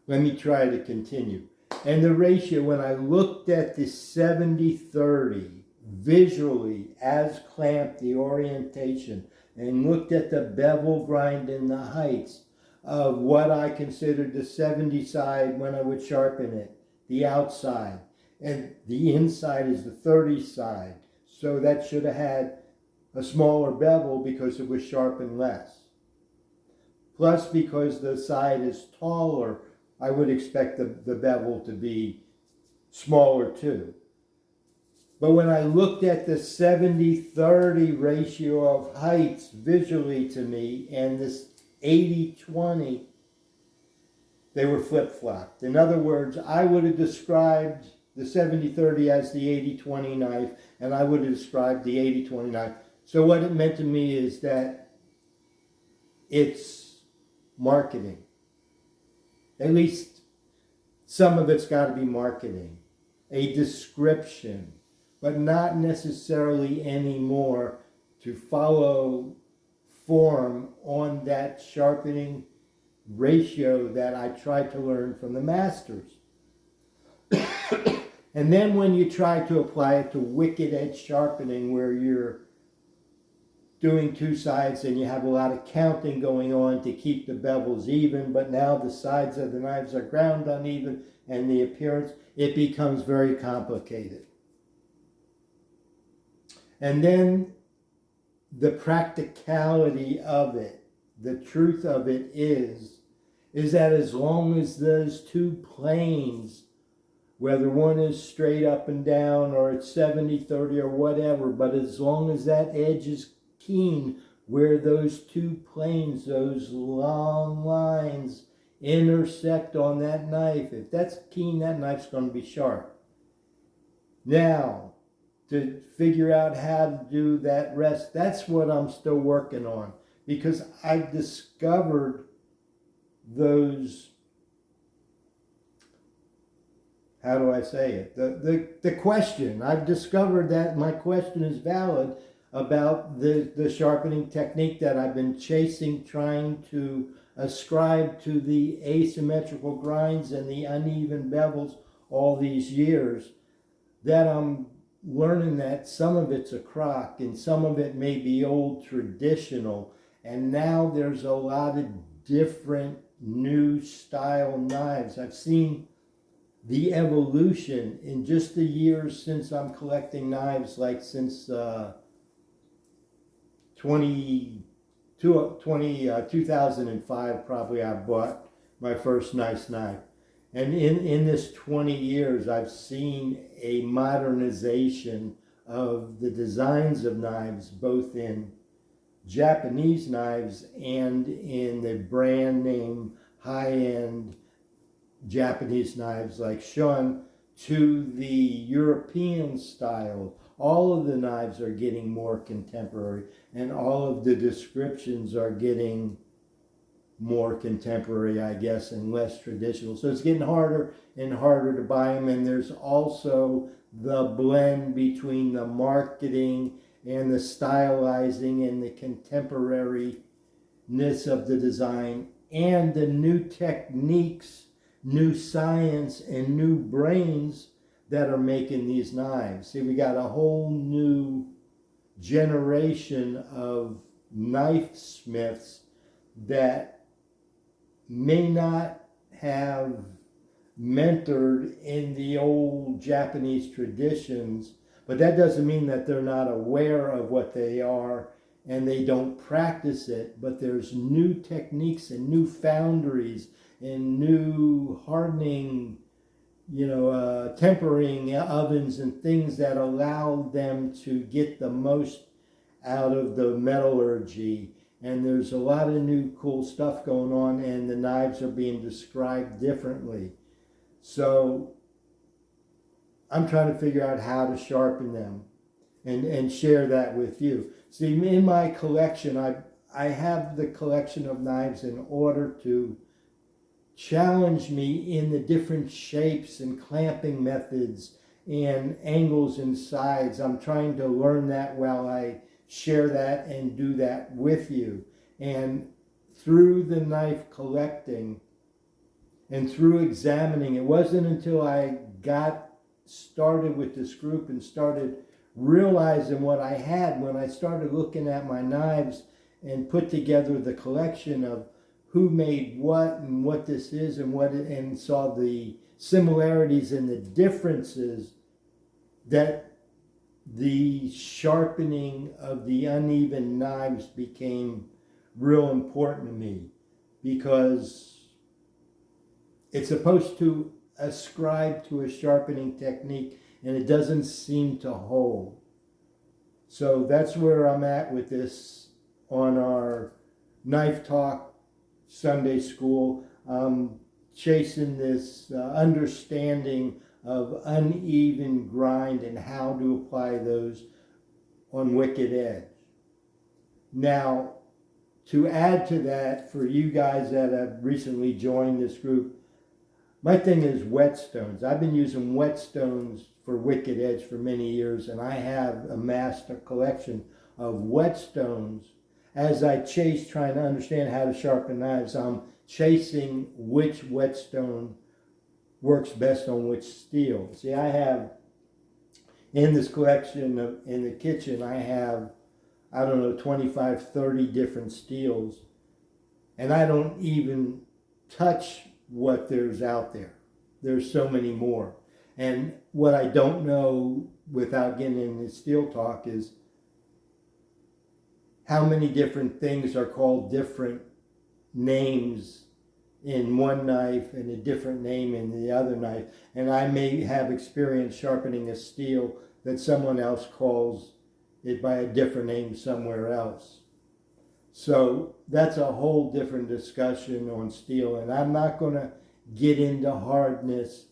let me try to continue. And the ratio, when I looked at the 70-30 visually as clamped, the orientation, and looked at the bevel grind and the heights of what I considered the 70 side when I would sharpen it, the outside, and the inside is the 30 side. So that should have had a smaller bevel because it was sharpened less. Plus, because the side is taller, I would expect the bevel to be smaller too. But when I looked at the 70-30 ratio of heights visually to me and this 80-20, they were flip-flopped. In other words, I would have described the 70-30 as the 80-20 knife, and I would have described the 80-20 knife. So what it meant to me is that it's marketing. At least some of it's got to be marketing, a description, but not necessarily anymore to follow form on that sharpening ratio that I tried to learn from the masters. And then when you try to apply it to wicked edge sharpening, where you're doing two sides and you have a lot of counting going on to keep the bevels even, but now the sides of the knives are ground uneven and the appearance, it becomes very complicated. And then the practicality of it, the truth of it is that as long as those two planes, whether one is straight up and down or it's 70-30 or whatever, but as long as that edge is keen, where those two planes, those long lines intersect on that knife, if that's keen, that knife's going to be sharp. Now, to figure out how to do that rest, that's what I'm still working on, because I've discovered those, how do I say it? The question, I've discovered that my question is valid about the sharpening technique that I've been chasing, trying to ascribe to the asymmetrical grinds and the uneven bevels all these years, that I'm learning that some of it's a crock and some of it may be old traditional, and now there's a lot of different new style knives. I've seen the evolution in just the years since I'm collecting knives, like since 2005 probably I bought my first nice knife. And in this 20 years, I've seen a modernization of the designs of knives, both in Japanese knives and in the brand name high-end Japanese knives like Shun, to the European style. All of the knives are getting more contemporary, and all of the descriptions are getting more contemporary, I guess, and less traditional. So it's getting harder and harder to buy them. And there's also the blend between the marketing and the stylizing and the contemporariness of the design and the new techniques, new science, and new brains that are making these knives. See, we got a whole new generation of knife smiths that may not have mentored in the old Japanese traditions, but that doesn't mean that they're not aware of what they are and they don't practice it. But there's new techniques and new foundries and new hardening, tempering ovens and things that allow them to get the most out of the metallurgy. And there's a lot of new cool stuff going on, and the knives are being described differently. So I'm trying to figure out how to sharpen them and share that with you. See, in my collection, I have the collection of knives in order to challenge me in the different shapes and clamping methods and angles and sides. I'm trying to learn that while I share that and do that with you. And through the knife collecting, And through examining, it wasn't until I got started with this group and started realizing what I had when I started looking at my knives and put together the collection of who made what and what this is and and saw the similarities and the differences, that the sharpening of the uneven knives became real important to me, because it's supposed to ascribe to a sharpening technique and it doesn't seem to hold. So that's where I'm at with this on our Knife Talk Sunday School. Chasing this understanding of uneven grind and how to apply those on Wicked Edge. Now, to add to that, for you guys that have recently joined this group, my thing is whetstones. I've been using whetstones for Wicked Edge for many years, and I have amassed a collection of whetstones. As I chase, trying to understand how to sharpen knives, I'm chasing which whetstone works best on which steel. See, I have in this collection in the kitchen, I have, I don't know, 25, 30 different steels, and I don't even touch what there's out there. There's so many more. And what I don't know, without getting into steel talk, is how many different things are called different names in one knife and a different name in the other knife. And I may have experience sharpening a steel that someone else calls it by a different name somewhere else. So that's a whole different discussion on steel, and I'm not going to get into hardness.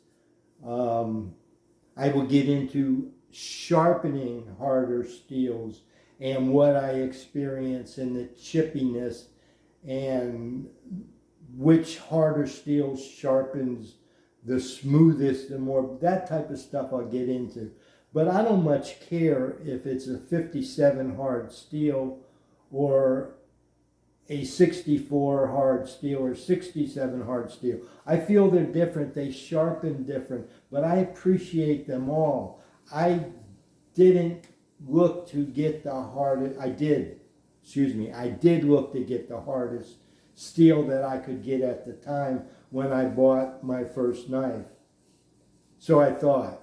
I will get into sharpening harder steels and what I experience in the chippiness and which harder steel sharpens the smoothest and more, that type of stuff I'll get into. But I don't much care if it's a 57 hard steel or a 64 hard steel or 67 hard steel. I feel they're different, they sharpen different, but I appreciate them all. I didn't look to get the hardest, I did look to get the hardest steel that I could get at the time when I bought my first knife. So I thought,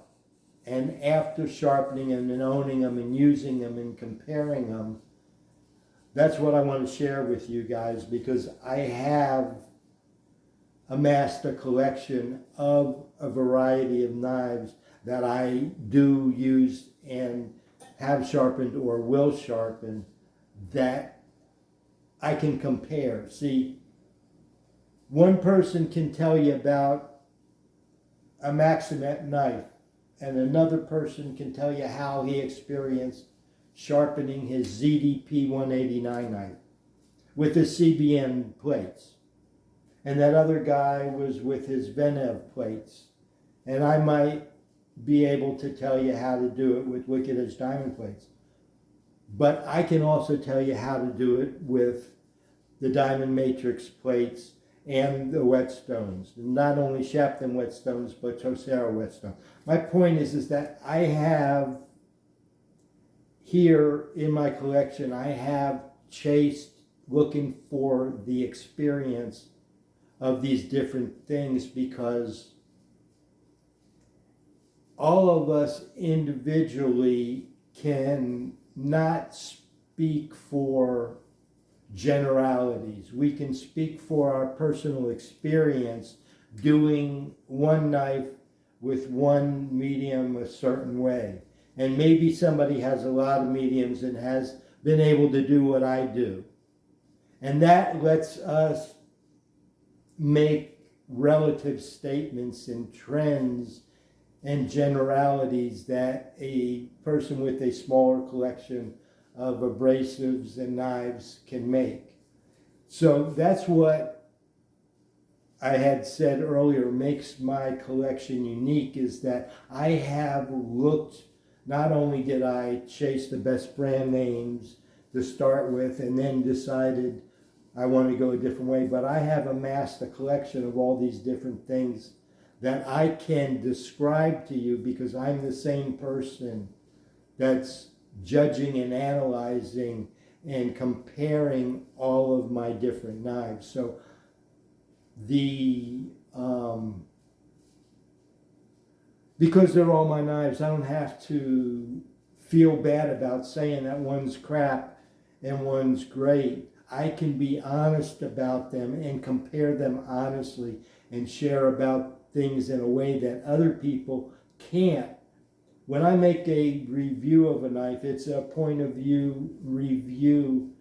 and after sharpening them and owning them and using them and comparing them, that's what I want to share with you guys, because I have amassed a collection of a variety of knives that I do use and have sharpened or will sharpen, that I can compare. See, one person can tell you about a Maximet knife, and another person can tell you how he experienced sharpening his ZDP 189 knife with his CBN plates. And that other guy was with his Venev plates. And I might be able to tell you how to do it with Wicked Edge diamond plates. But I can also tell you how to do it with the Diamond Matrix plates and the whetstones. Not only Shapton whetstones, but Tosera whetstones. My point is that I have here in my collection, I have chased looking for the experience of these different things, because all of us individually can not speak for generalities. We can speak for our personal experience doing one knife with one medium a certain way. And maybe somebody has a lot of mediums and has been able to do what I do. And that lets us make relative statements and trends and generalities that a person with a smaller collection of abrasives and knives can make. So that's what I had said earlier makes my collection unique, is that I have looked. Not only did I chase the best brand names to start with and then decided I want to go a different way. But I have amassed a collection of all these different things that I can describe to you because I'm the same person that's judging and analyzing and comparing all of my different knives. So because they're all my knives, I don't have to feel bad about saying that one's crap and one's great. I can be honest about them and compare them honestly and share about things in a way that other people can't. When I make a review of a knife, it's a point of view review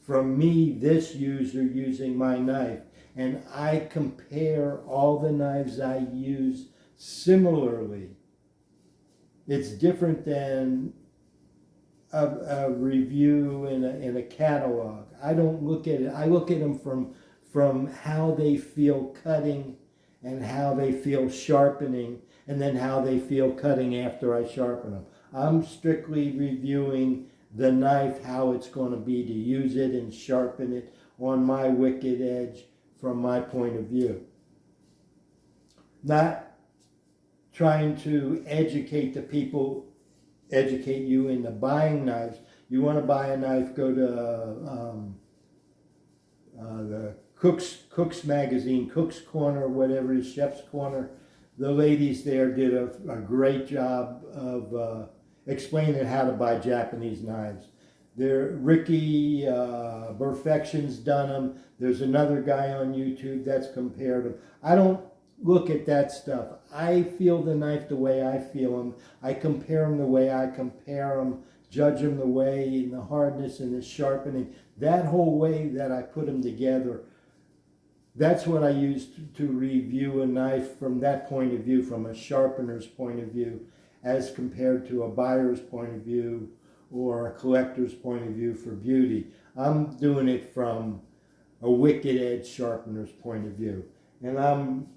from me, this user, using my knife. And I compare all the knives I use similarly. It's different than a review in a catalog. I don't look at it. I look at them from how they feel cutting and how they feel sharpening, and then how they feel cutting after I sharpen them. I'm strictly reviewing the knife, how it's going to be to use it and sharpen it on my wicked edge from my point of view. Not trying to educate the people, educate you into buying knives. You want to buy a knife, go to the Cook's magazine, Cook's Corner, whatever it is, Chef's Corner. The ladies there did a great job of explaining how to buy Japanese knives. Ricky Perfection's done them. There's another guy on YouTube that's compared them. I don't look at that stuff. I feel the knife the way I feel them. I compare them the way I compare them, judge them the way in the hardness and the sharpening. That whole way that I put them together, that's what I use to review a knife from that point of view, from a sharpener's point of view, as compared to a buyer's point of view or a collector's point of view for beauty. I'm doing it from a wicked edge sharpener's point of view. And I'm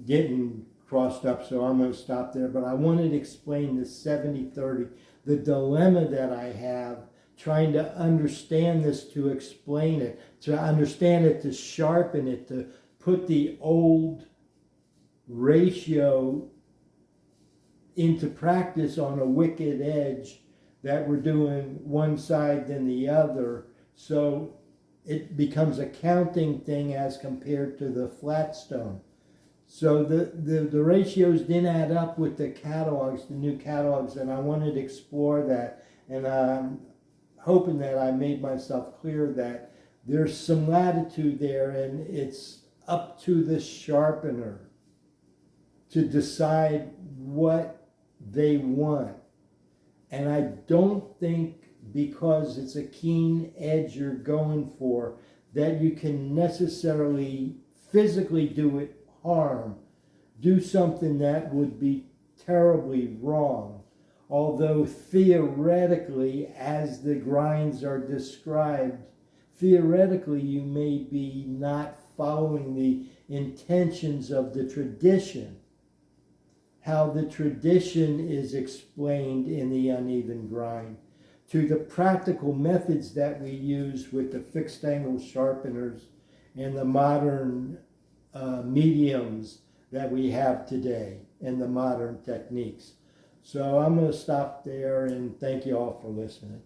getting crossed up, so I'm going to stop there. But I wanted to explain the 70-30, the dilemma that I have trying to understand this, to explain it, to understand it, to sharpen it, to put the old ratio into practice on a wicked edge, that we're doing one side than the other. So it becomes a counting thing as compared to the flat stone. So the ratios didn't add up with the catalogs, the new catalogs, and I wanted to explore that. And I'm hoping that I made myself clear that there's some latitude there, and it's up to the sharpener to decide what they want. And I don't think, because it's a keen edge you're going for, that you can necessarily physically do it harm, do something that would be terribly wrong. Although theoretically, as the grinds are described, theoretically you may be not following the intentions of the tradition, how the tradition is explained in the uneven grind, to the practical methods that we use with the fixed angle sharpeners and the modern mediums that we have today and the modern techniques. So I'm going to stop there and thank you all for listening.